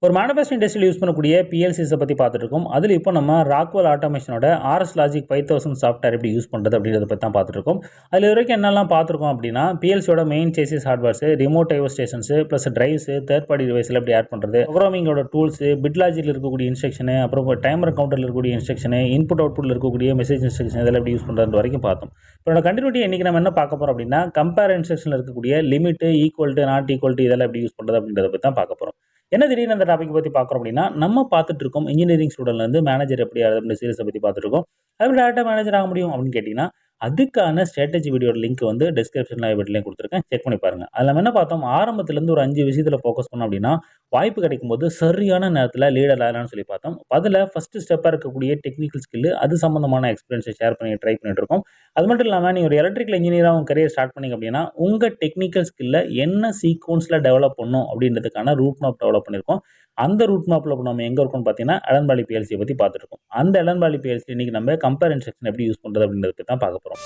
ஒரு மேனுஃபேக்சரிங் இண்டஸ்ட்ரியில் யூஸ் பண்ணக்கூடிய பிஎல்சிஸை பற்றி பார்த்துட்டு இருக்கோம். அதில் இப்போ நம்ம ராக்வெல் ஆட்டோமேஷனோட ஆர்எஸ் லாஜிக் 5000 சாஃப்ட்வேர் எப்படி யூஸ் பண்ணுறது அப்படின்றத பற்றி தான் பார்த்துட்டு இருக்கோம். அதில் வரைக்கும் என்னெல்லாம் பார்த்துருக்கோம் அப்படின்னா, பிஎல்சியோட main chassis hardwares, remote IO stations, plus drives, third party டிவைஸில் எப்படி ஆட் பண்ணுறது, ப்ரோக்ராமிங்கோட டூல்ஸு, பிட் லாஜிக்கில் இருக்கக்கூடிய இன்ஸ்ட்ரக்ஷனு, அப்புறம் டைமர் கவுண்டரில் இருக்கக்கூடிய இன்ஸ்ட்ரக்ஷனு, இன்புட் அவுட்புட்டில் இருக்கக்கூடிய மெசேஜ் இன்ஸ்ட்ரக்ஷன் இதெல்லாம் எப்படி யூஸ் பண்ணுறது வரைக்கும் பார்த்தோம். இப்போ கண்டினியூட்டி இன்றைக்கி நம்ம என்ன பார்க்க போகிறோம் அப்படின்னா, கம்பேர் இன்ஸ்ட்ரக்ஷனில் இருக்கக்கூடிய லிமிட்டு, ஈக்குவல்ட்டு, நாட் ஈக்குவல்ட்டு இதெல்லாம் எப்படி யூஸ் பண்ணுறது அப்படின்றத பற்றி தான் பார்க்க போகிறோம். என்ன திடீர்னு அந்த டாபிக் பற்றி பார்க்குறோம் அப்படின்னா, நம்ம பார்த்துட்டு இருக்கோம் இன்ஜினியரிங் ஸ்டூடெண்ட்லேருந்து மேனேஜர் எப்படி ஆகுது சீரியஸை பற்றி பார்த்துட்டு இருக்கோம். அது டேரக்டாக மேனேஜர் ஆக முடியும் அப்படின்னு கேட்டிங்கன்னா, அதுக்கான ஸ்ட்ராட்டஜி வீடியோட லிங்க் வந்து டிஸ்கிரிப்ஷனில் வீட்டிலையும் கொடுத்துருக்கேன், செக் பண்ணி பாருங்கள். அதில் நம்ம என்ன பார்த்தோம், ஆரம்பத்துலேருந்து ஒரு 5 விஷயத்தில் ஃபோக்கஸ் பண்ணோம் அப்படின்னா, வாய்ப்பு கிடைக்கும் போது சரியான நேரத்தில் லீடர் ஆகலாம்னு சொல்லி பார்த்தோம். அதில் ஃபஸ்ட்டு ஸ்டெப்பாக இருக்கக்கூடிய டெக்னிக்கல் ஸ்கில்லு, அது சம்மந்தமான எக்ஸ்பீரியன்ஸை ஷேர் பண்ணி ட்ரை பண்ணிட்டு இருக்கோம். அது மட்டும் இல்லாமல் நீங்கள் ஒரு எலக்ட்ரிக்கல் இன்ஜினியராக உங்கள் கரியர் ஸ்டார்ட் பண்ணிங்க அப்படின்னா, உங்கள் டெக்னிக்கல் ஸ்கில்லை என்ன சீக்வன்ஸில் டெவலப் பண்ணணும் அப்படின்றதுக்கான ரூட் மேப் டெவலப் பண்ணியிருக்கோம். அந்த ரூட் மேப்பில் இப்போ நம்ம எங்கே இருக்கோம்னு பார்த்தீங்கன்னா, எலன் வேலி பிஎல்சியை பற்றி பார்த்துட்டு இருக்கோம். அந்த எலன் வேலி பிஎல்சி இன்றைக்கி நம்ம கம்பேர் இன்ஸ்ட்ரக்ஷன் எப்படி யூஸ் பண்ணுறது அப்படின்றத பற்றி தான் பார்க்க போகிறோம்.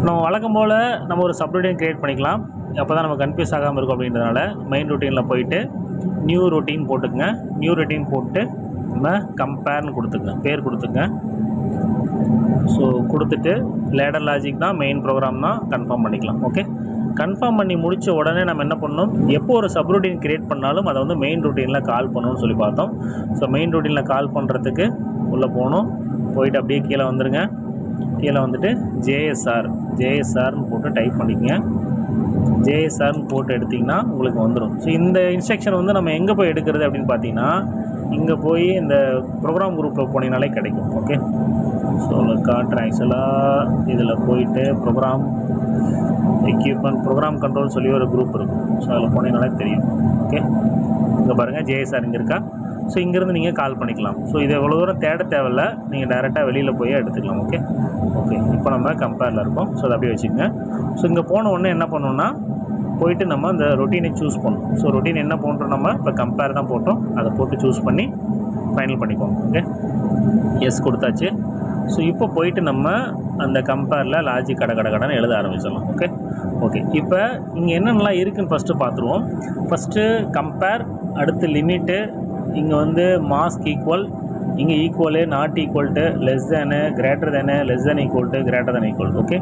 நம்ம வழக்கம் போல் நம்ம ஒரு சப்ரூட்டீன் க்ரியேட் பண்ணிக்கலாம். அப்போ தான் நம்ம கன்ஃபியூஸ் ஆகாமல் இருக்கும். அப்படின்றதுனால மெயின் ரூட்டீனில் போயிட்டு நியூ ரூட்டீன் போட்டுக்குங்க. நியூ ரூட்டீன் போட்டு நம்ம கம்பேர்னு கொடுத்துக்குங்க, பேர் கொடுத்துங்க. ஸோ கொடுத்துட்டு லேடர் லாஜிக் தான் மெயின் ப்ரோக்ராம் தான் கன்ஃபார்ம் பண்ணிக்கலாம். ஓகே, கன்ஃபார்ம் பண்ணி முடித்த உடனே நம்ம என்ன பண்ணணும், எப்போ ஒரு சப்ரூட்டீன் க்ரியேட் பண்ணாலும் அதை வந்து மெயின் ரூட்டீனில் கால் பண்ணணும்னு சொல்லி பார்த்தோம். ஸோ மெயின் ரூட்டீனில் கால் பண்ணுறதுக்கு உள்ளே போகணும். போயிட்டு அப்படியே கீழே வந்துடுங்க. கீழே வந்துட்டு ஜேஎஸ்ஆர்னு போட்டு டைப் பண்ணிக்கங்க. ஜேஎஸ்ஆர்னு போட்டு எடுத்திங்கன்னா உங்களுக்கு வந்துடும். ஸோ இந்த இன்ஸ்ட்ரக்ஷன் வந்து நம்ம எங்கே போய் எடுக்கிறது அப்படின்னு பார்த்தீங்கன்னா, இங்கே போய் இந்த ப்ரோக்ராம் குரூப்பில் போனீங்கனாலே கிடைக்கும். ஓகே, ஸோ காட்டுறேன். ஆக்சுவலாக இதில் போயிட்டு ப்ரோக்ராம் எக்யூப்மெண்ட், ப்ரோக்ராம் கண்ட்ரோல் சொல்லி ஒரு குரூப் இருக்கும். ஸோ அதில் போனீங்கனாலே தெரியும். ஓகே, இங்கே பாருங்கள் ஜேஎஸ்ஆர் இங்கே இருக்கா. ஸோ இங்கேருந்து நீங்கள் கால் பண்ணிக்கலாம். ஸோ இதை எவ்வளோ தூரம் தேட தேவையில்ல, நீங்கள் டேரெக்டாக வெளியில் போய் எடுத்துக்கலாம். ஓகே ஓகே, இப்போ நம்ம கம்பேரில் இருக்கோம். ஸோ அதை அப்படியே வச்சுக்கோங்க. ஸோ இங்கே போன உடனே என்ன பண்ணணும்னா, போயிட்டு நம்ம அந்த ரொட்டீனை சூஸ் பண்ணணும். ஸோ ரொட்டீன் என்ன பண்ணுறோம், நம்ம இப்போ கம்பேர் தான் போட்டோம், அதை போட்டு சூஸ் பண்ணி ஃபைனல் பண்ணிக்கோங்க. ஓகே, எஸ் கொடுத்தாச்சு. ஸோ இப்போ போயிட்டு நம்ம அந்த கம்பேரில் லாஜிக் கடன்னு எழுத ஆரம்பிச்சிடலாம். ஓகே ஓகே, இப்போ இங்கே என்னென்னலாம் இருக்குதுன்னு ஃபஸ்ட்டு பார்த்துருவோம். ஃபஸ்ட்டு கம்பேர், அடுத்து லிமிட்டு, இங்கே வந்து மாஸ்க் ஈக்குவல், இங்கே ஈக்குவலு, நாட் ஈக்குவல்ட்டு, லெஸ் தேனு, கிரேட்டர் தேனு, less than equal to, greater than equal. Okay,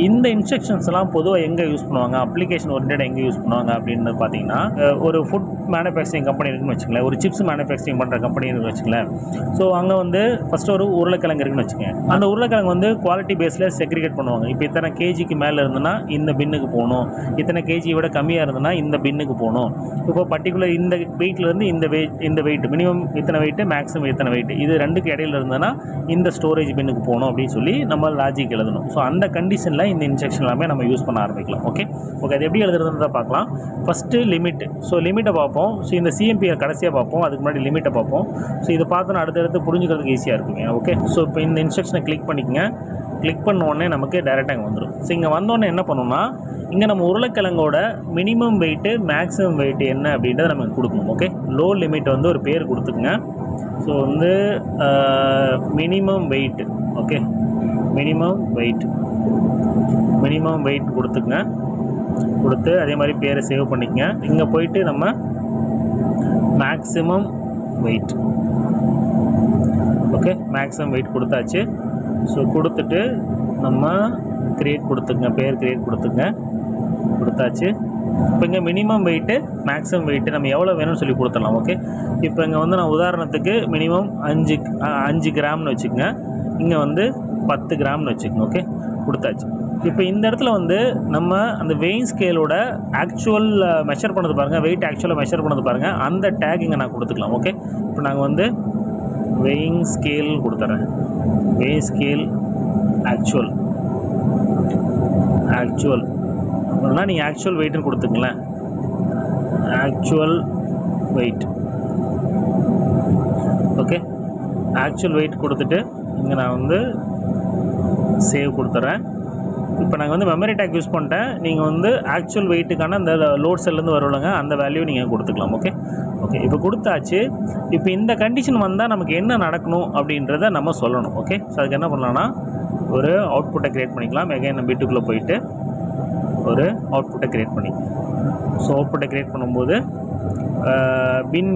இந்த இன்ஸ்ட்ரக்ஷன்ஸ்லாம் பொதுவாக எங்கே யூஸ் பண்ணுவாங்க, அப்ளிகேஷன் ஓரியன்டட் எங்கே யூஸ் பண்ணுவாங்க அப்படின்னு பார்த்தீங்கன்னா, ஒரு ஃபுட் மேனுஃபேக்சரிங் கம்பெனி இருக்குன்னு வச்சுக்கலேன், ஒரு சிப்ஸ் மேனுஃபேக்சரிங் பண்ணுற கம்பெனி இருக்குன்னு வச்சுக்கலேன். ஸோ அங்கே வந்து ஃபஸ்ட்டு ஒரு உருளைக்கிழங்கு இருக்குன்னு வச்சுக்கோங்க. அந்த உருளைக்கிழங்கு வந்து குவாலிட்டி பேஸில் செக்ரிகேட் பண்ணுவாங்க. இப்போ இத்தனை கேஜிக்கு மேலே இருந்ததுன்னா இந்த பின்னுக்கு போகணும், இத்தனை கேஜியை விட கம்மியாக இருந்ததுன்னா இந்த பின்னுக்கு போகணும். இப்போ பர்டிகுலர் இந்த வெயிட்லேருந்து இந்த வெயிட் மினிமம் இத்தனை வெயிட்டு, மேக்ஸிமம் இத்தனை வெயிட், இது ரெண்டுக்கு இடையில் இருந்ததுன்னா இந்த ஸ்டோரேஜ் பின்னுக்கு போகணும் அப்படின்னு சொல்லி நம்ம லாஜிக் எழுதணும். ஸோ அந்த கண்டிஷனில் இந்த இன்ஸ்ட்ரக்ஷன் எல்லாமே நம்ம யூஸ் பண்ண ஆரம்பிக்கலாம். ஓகே ஓகே, அது எப்படி எழுதுறதுன்னு தான் பார்க்கலாம். First limit. ஸோ லிமிட்டை பார்ப்போம். ஸோ இந்த சிஎம்பியை கடைசியாக பார்ப்போம், அதுக்கு முன்னாடி லிமிட்டை பார்ப்போம். ஸோ இதை பார்த்தோன்னா அடுத்தடுத்து புரிஞ்சுக்கிறதுக்கு ஈஸியாக இருக்குங்க. ஓகே, ஸோ இப்போ இந்த இன்ஸ்ட்ரக்ஷனை கிளிக் பண்ணிக்கங்க. கிளிக் பண்ண உடனே நமக்கு டேரெக்டாக இங்கே வந்துடும். ஸோ இங்கே வந்தோடனே என்ன பண்ணணும்னா, இங்கே நம்ம உருளைக்கிழங்கோட மினிமம் வெயிட்டு, மேக்ஸிமம் வெயிட் என்ன அப்படின்றத நம்ம கொடுக்கணும். ஓகே, லோ லிமிட் வந்து ஒரு பேர் கொடுத்துக்குங்க. ஸோ வந்து minimum weight. Okay, minimum weight கொடுத்துக்குங்க. கொடுத்து அதே மாதிரி பேரை சேவ் பண்ணிக்கங்க. இங்கே போயிட்டு நம்ம maximum weight. Okay, maximum weight கொடுத்தாச்சு. ஸோ கொடுத்துட்டு நம்ம கிரியேட் கொடுத்துங்க, பேர் கிரியேட் கொடுத்தாச்சு. இப்போ இங்கே மினிமம் வெயிட்டு, மேக்ஸிமம் வெயிட்டு நம்ம எவ்வளோ வேணும்னு சொல்லி கொடுத்துடலாம். ஓகே, இப்போ இங்கே வந்து நான் உதாரணத்துக்கு மினிமம் 5 கிராம்னு வச்சுக்கோங்க, இங்கே வந்து 10 கிராம்னு வச்சுக்கோங்க. ஓகே, கொடுத்தாச்சு. இப்போ இந்த இடத்துல வந்து நம்ம அந்த வெயிங் ஸ்கேலோட ஆக்சுவல் மெஷர் பண்ணது பாருங்கள், வெயிட் ஆக்சுவலாக மெஷர் பண்ணது பாருங்கள், அந்த டேக் இங்கே நான் கொடுத்துக்கலாம். ஓகே, இப்போ நாங்கள் வந்து வெயிங் ஸ்கேல் கொடுத்துட்றேன். வெயிங் ஸ்கேல் ஆக்சுவல் அப்படின்னா நீங்கள் ஆக்சுவல் வெயிட்டுன்னு கொடுத்துங்களேன். Actual weight. Okay, actual weight கொடுத்துட்டு இங்கே நான் வந்து சேவ் கொடுத்துட்றேன். இப்போ நாங்கள் வந்து மெமரி டேக் யூஸ் பண்ணிட்டேன். நீங்கள் வந்து ஆக்சுவல் வெயிட்டுக்கான அந்த லோட் செல்லேருந்து வருவாங்க, அந்த வேல்யூ நீங்கள் கொடுத்துக்கலாம். ஓகே ஓகே, இப்போ கொடுத்தாச்சு. இப்போ இந்த கண்டிஷன் வந்தால் நமக்கு என்ன நடக்கணும் அப்படின்றத நம்ம சொல்லணும். ஓகே, ஸோ அதுக்கு என்ன பண்ணலான்னா, ஒரு அவுட்புட்டை க்ரியேட் பண்ணிக்கலாம். எகைன் நம்ம வீட்டுக்குள்ளே போயிட்டு ஒரு அவுட்புட்டை க்ரியேட் பண்ணி. ஸோ அவுட்புட்டை க்ரியேட் பண்ணும்போது பின்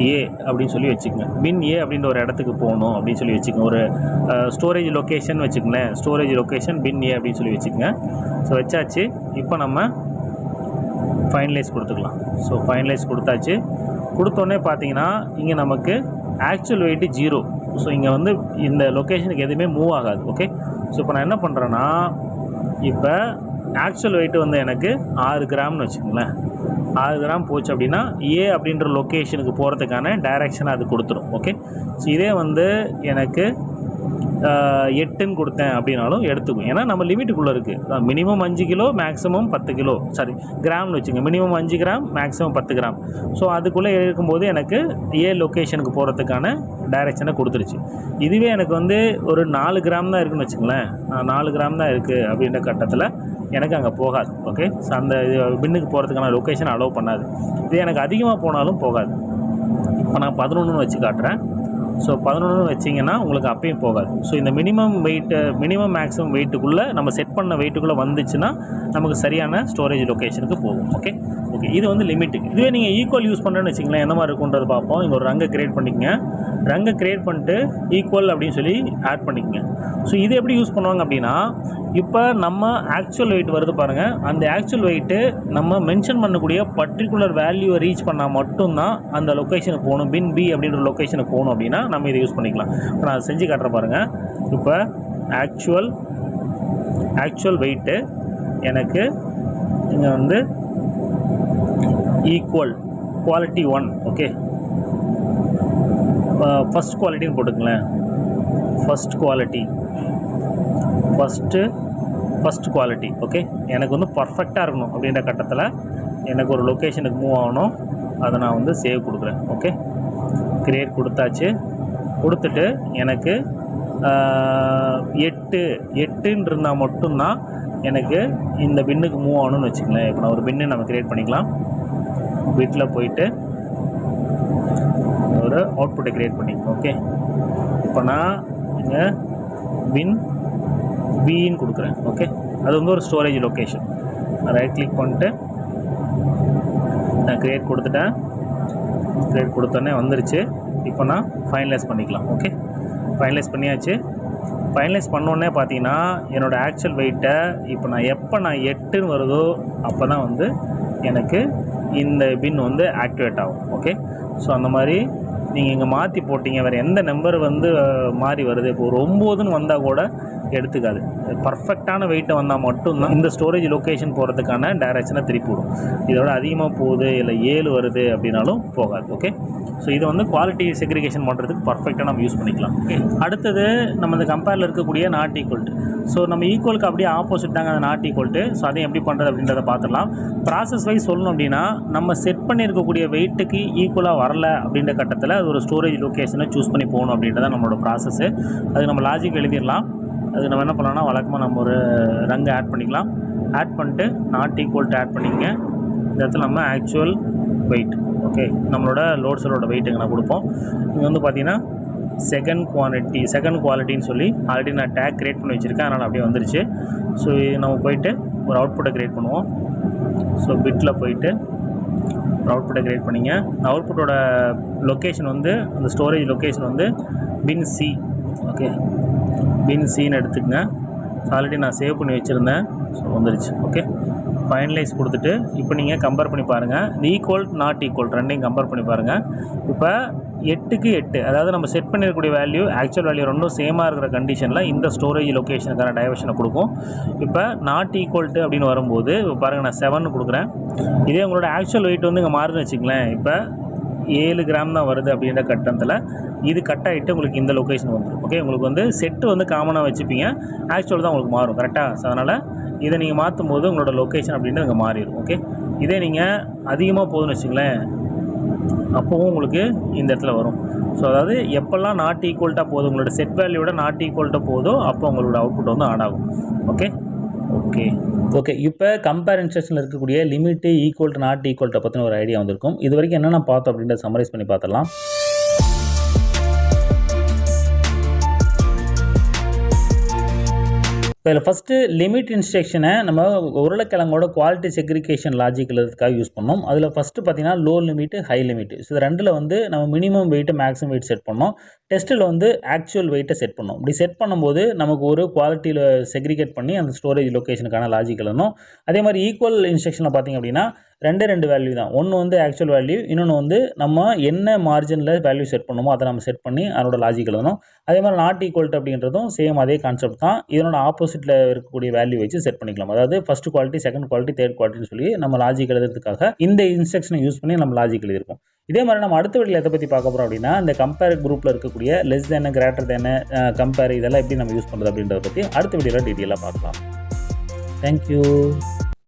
ஏ அப்படின்னு சொல்லி வச்சுக்கோங்க. பின் ஏ அப்படின்ற ஒரு இடத்துக்கு போகணும் அப்படின்னு சொல்லி வச்சுக்கோங்க. ஒரு ஸ்டோரேஜ் லொக்கேஷன் வச்சுக்கங்களேன். ஸ்டோரேஜ் லொக்கேஷன் பின் ஏ அப்படின்னு சொல்லி வச்சுக்கோங்க. ஸோ வச்சாச்சு. இப்போ நம்ம ஃபைனலைஸ் கொடுத்துக்கலாம். ஸோ ஃபைனலைஸ் கொடுத்தாச்சு. கொடுத்தோடனே பார்த்தீங்கன்னா இங்கே நமக்கு ஆக்சுவல் வெயிட்டு 0. ஸோ இங்கே வந்து இந்த லொக்கேஷனுக்கு எதுவுமே மூவ் ஆகாது. ஓகே. ஸோ இப்போ நான் என்ன பண்ணுறேன்னா, இப்போ ஆக்சுவல் வெயிட்டு வந்து எனக்கு 6 கிராம்னு வச்சுக்கோங்களேன். 6 கிராம் போச்சு அப்படின்னா ஏ அப்படின்ற லொக்கேஷனுக்கு போகிறதுக்கான டைரெக்ஷனை அது கொடுத்துரும். ஓகே. ஸோ இதே வந்து எனக்கு 8ன்னு கொடுத்தேன் அப்படின்னாலும் எடுத்துக்கும். ஏன்னா நம்ம லிமிட்டுக்குள்ளே இருக்குது. மினிமம் 5 கிலோ, மேக்ஸிமம் 10 கிலோ, கிராம்னு வச்சுங்க. Minimum 5 gram, maximum 10 gram. So அதுக்குள்ளே இருக்கும்போது எனக்கு ஏ லொக்கேஷனுக்கு போகிறதுக்கான டைரெக்ஷனை கொடுத்துருச்சு. இதுவே எனக்கு வந்து ஒரு 4 கிராம் தான் இருக்குதுன்னு வச்சுங்களேன். 4 கிராம் தான் இருக்குது அப்படின்ற கட்டத்தில் எனக்கு அங்கே போகாது. ஓகே. ஸோ அந்த பின்னுக்கு போகிறதுக்கான லொக்கேஷன் அலோவ் பண்ணாது. இது எனக்கு அதிகமாக போனாலும் போகாது. இப்போ நான் 11ன்னு வச்சு காட்டுறேன். ஸோ 11ன்னு வச்சிங்கன்னா உங்களுக்கு அப்பயும் போகாது. ஸோ இந்த மினிமம் மேக்ஸிமம் வெயிட்டுக்குள்ளே நம்ம செட் பண்ண வெயிட்டுக்குள்ளே வந்துச்சுன்னா நமக்கு சரியான ஸ்டோரேஜ் லொக்கேஷனுக்கு போகும். ஓகே. இது வந்து லிமிட்டுக்கு. இதுவே நீங்கள் ஈக்குவல் யூஸ் பண்ணுறேன்னு வச்சிங்களேன், எந்த மாதிரி இருக்குன்றது பார்ப்போம். இங்கே ஒரு ரங்கை க்ரியேட் பண்ணிக்கங்க. ரங்கை க்ரியேட் பண்ணிட்டு ஈக்குவல் அப்படின்னு சொல்லி ஆட் பண்ணிக்கங்க. ஸோ இது எப்படி யூஸ் பண்ணுவாங்க அப்படின்னா, இப்போ நம்ம ஆக்சுவல் வெயிட் வருது பாருங்கள். அந்த ஆக்சுவல் வெயிட்டு நம்ம மென்ஷன் பண்ணக்கூடிய பர்டிகுலர் வேல்யூவை ரீச் பண்ணால் மட்டும்தான் அந்த லொக்கேஷனுக்கு போகணும். பின் பி அப்படின்ற லொக்கேஷனுக்கு போகணும் அப்படின்னா நம்ம இதை யூஸ் பண்ணிக்கலாம். இப்போ நான் செஞ்சு காட்டுறேன் பாருங்கள். இப்போ ஆக்சுவல் வெயிட்டு எனக்கு இங்கே வந்து ஈக்குவல் குவாலிட்டி 1. ஓகே. ஃபஸ்ட் குவாலிட்டின்னு போட்டுக்கங்களேன். First quality. ஓகே. எனக்கு வந்து பர்ஃபெக்டாக இருக்கணும் அப்படின்ற கட்டத்தில் எனக்கு ஒரு லொக்கேஷனுக்கு மூவ் ஆகணும். அதை நான் வந்து சேவ் கொடுக்குறேன். ஓகே. கிரியேட் கொடுத்தாச்சு. கொடுத்துட்டு எனக்கு 8ன்னு இருந்தால் மட்டும்தான் எனக்கு இந்த பின்னுக்கு மூவ் ஆகணும்னு வச்சுக்கங்களேன். இப்போ நான் ஒரு பின்னு நம்ம கிரியேட் பண்ணிக்கலாம். பிட்டில் போயிட்டு ஒரு அவுட்புட்டை க்ரியேட் பண்ணிக்கலாம். ஓகே. இப்போ நான் இங்கே பின் பின்னு கொடுக்குறேன். ஓகே. அது வந்து ஒரு ஸ்டோரேஜ் லொக்கேஷன். ரைட் கிளிக் பண்ணிட்டு நான் க்ரியேட் கொடுத்துட்டேன். க்ரியேட் கொடுத்தோன்னே வந்துருச்சு. இப்போ நான் ஃபைனலைஸ் பண்ணிக்கலாம். ஓகே. ஃபைனலைஸ் பண்ணியாச்சு. ஃபைனலைஸ் பண்ணோன்னே பார்த்தீங்கன்னா என்னோடய ஆக்சுவல் வெயிட்டை இப்போ நான் எப்போ 8ன்னு வருதோ அப்போ தான் வந்து எனக்கு இந்த பின் வந்து ஆக்டிவேட் ஆகும். ஓகே. ஸோ அந்த மாதிரி நீங்கள் இங்கே மாற்றி போட்டிங்க, வேறு எந்த நம்பர் வந்து மாறி வருது. இப்போ ஒரு 9ன்னு வந்தால் கூட எடுத்துக்காது. பர்ஃபெக்டான வெயிட்டை வந்தால் மட்டும்தான் இந்த ஸ்டோரேஜ் லொக்கேஷன் போகிறதுக்கான டைரெக்ஷனை திருப்பி விடும். இதோட அதிகமாக போகுது இல்லை 7 வருது அப்படின்னாலும் போகாது. ஓகே. ஸோ இதை வந்து குவாலிட்டி செக்ரிகேஷன் பண்ணுறதுக்கு பர்ஃபெக்டாக நம்ம யூஸ் பண்ணிக்கலாம். ஓகே. அடுத்தது நம்ம இந்த கம்பேரில் இருக்கக்கூடிய நாட் ஈக்குவல்ட்டு. ஸோ நம்ம ஈக்குவலுக்கு அப்படியே ஆப்போசிட் தாங்க அந்த நாட் ஈக்குவல்ட்டு. ஸோ அதையும் எப்படி பண்ணுறது அப்படின்றத பார்த்துடலாம். ப்ராசஸ் வைஸ் சொல்லணும் அப்படின்னா, நம்ம செட் பண்ணியிருக்கக்கூடிய வெயிட்டுக்கு ஈக்குவலாக வரல அப்படின்ற கட்டத்தில் அது ஒரு ஸ்டோரேஜ் லொக்கேஷனை சூஸ் பண்ணி போகணும் அப்படின்றத நம்மளோட ப்ராசஸ்ஸு. அது நம்ம லாஜிக் எழுதிடலாம். அது நம்ம என்ன பண்ணலாம்னா, வழக்கமாக நம்ம ஒரு ரங்கை ஆட் பண்ணிக்கலாம். ஆட் பண்ணிட்டு நாட் ஈக்குவல்ட்டு ஆட் பண்ணிங்க. இந்த இடத்துல நம்ம ஆக்சுவல் வெயிட். ஓகே. நம்மளோட லோட் செல்லோட வெயிட்டுங்க நான் கொடுப்போம். இங்கே வந்து பார்த்தீங்கன்னா செகண்ட் குவாலிட்டின்னு சொல்லி ஆல்ரெடி நான் டேக் க்ரியேட் பண்ணி வச்சுருக்கேன். அதனால் அப்படியே வந்துருச்சு. ஸோ நம்ம போயிட்டு ஒரு அவுட்புட்டை க்ரியேட் பண்ணுவோம். ஸோ பிட்டில் போயிட்டு ஒரு அவுட்புட்டை க்ரியேட் பண்ணிங்க. அவுட்புட்டோட லொக்கேஷன் வந்து அந்த ஸ்டோரேஜ் லொக்கேஷன் வந்து பின் சி. ஓகே. பின் சின்னு எடுத்துக்கங்க. ஆல்ரெடி நான் சேவ் பண்ணி வச்சுருந்தேன். ஸோ வந்துருச்சு. ஓகே. ஃபைனலைஸ் கொடுத்துட்டு இப்போ நீங்கள் கம்பேர் பண்ணி பாருங்கள். இந்த ஈக்குவல் நாட் ஈக்குவல் ரெண்டையும் கம்பேர் பண்ணி பாருங்கள். இப்போ 8க்கு 8, அதாவது நம்ம செட் பண்ணியிருக்கக்கூடிய வேல்யூ ஆக்சுவல் வேல்யூ ரெண்டும் சேமாக இருக்கிற கண்டிஷனில் இந்த ஸ்டோரேஜ் லொக்கேஷனுக்கான டைவர்ஷனை கொடுக்கும். இப்போ நாட் ஈக்குவல்ட்டு அப்படின்னு வரும்போது இப்போ பாருங்கள், நான் 7 கொடுக்குறேன். இதே உங்களோட ஆக்சுவல் வெயிட் வந்து இங்கே மாறுன்னு வச்சுங்களேன். இப்போ 7 கிராம் தான் வருது அப்படின்ற கட்டத்தில் இது கட் ஆகிட்டு உங்களுக்கு இந்த லொக்கேஷன் வந்துடும். ஓகே. உங்களுக்கு வந்து செட்டு வந்து காமனாக வச்சுப்பீங்க, ஆக்சுவல் தான் உங்களுக்கு மாறும். கரெக்டாக. ஸோ அதனால் இதை நீங்கள் மாற்றும் போது உங்களோட லொக்கேஷன் அப்படின்றது இங்கே மாறிடும். ஓகே. இதே நீங்கள் அதிகமாக போகுதுன்னு வச்சுங்களேன், அப்போவும் உங்களுக்கு இந்த இடத்துல வரும். ஸோ அதாவது எப்போல்லாம் நாட் ஈக்குவல்ட்டாக போகுது, உங்களோட செட் வேல்யூவோட நாட் ஈக்குவல்ட்டாக போதோ அப்போ உங்களோட அவுட்புட் வந்து ஆட் ஆகும். ஓகே. இப்போ கம்பேர் இன்ஸ்ட்ரக்ஷனில் இருக்கக்கூடிய லிமிட்டு, ஈக்குவல் டு நாட் ஈக்குவல்ட்டை பற்றின ஒரு ஐடியா வந்திருக்கும். இது வரைக்கும் என்னென்ன பார்த்தோம் அப்படின்றத சம்மரைஸ் பண்ணி பார்த்துடலாம். இதில் ஃபஸ்ட்டு லிமிட் இன்ஸ்ட்ரக்ஷனை நம்ம உருளைக்கிழங்கோட குவாலிட்டி செக்ரிகேஷன் லாஜிக் எழுதுறதுக்காக யூஸ் பண்ணோம். அதில் ஃபஸ்ட்டு பார்த்தீங்கன்னா low limit, high limit. So இது ரெண்டில் வந்து நம்ம minimum weight, maximum weight set பண்ணோம். டெஸ்ட்டில் வந்து ஆக்சுவல் வெயிட்டை செட் பண்ணோம். இப்படி செட் பண்ணும்போது நமக்கு ஒரு குவாலிட்டியில் செக்ரிகேட் பண்ணி அந்த ஸ்டோரேஜ் லொக்கேஷனுக்கான லாஜிக் எழுதணும். அதே மாதிரி ஈக்குவல் இன்ஸ்ட்ரக்ஷனில் பார்த்திங்க அப்படின்னா ரெண்டு வேல்யூ தான். ஒன்று வந்து ஆக்சுவல் வேல்யூ, இன்னொன்று வந்து நம்ம என்ன மார்ஜினில் வேல்யூ செட் பண்ணுமோ அதை நம்ம செட் பண்ணி அதனோட லாஜிக் எழுதணும். அதே மாதிரி நாட் ஈக்குவல் அப்படின்றதும் சேம் அதே கான்செப்ட் தான். இதனோட ஆப்போசிட்டில் இருக்கக்கூடிய வேல்யூ வச்சு செட் பண்ணிக்கலாம். அதாவது first quality, second quality, third குவாலிட்டின்னு சொல்லி நம்ம லாஜிக் எழுதுறதுக்காக இந்த இன்ஸ்ட்ரக்ஷனை யூஸ் பண்ணி நம்ம லாஜிக் எழுதியிருக்கோம். இதே மாதிரி நம்ம அடுத்த வீடியோவில் எதை பற்றி பார்க்க போகிறோம் அப்படின்னா இந்த கம்பேர் குரூப்பில் இருக்கக்கூடிய less than, greater than, compare இதெல்லாம் எப்படி நம்ம யூஸ் பண்ணுறது அப்படின்றத பற்றி அடுத்த வீடியோவில் டீட்டெயிலாக பார்க்கலாம். தேங்க்யூ.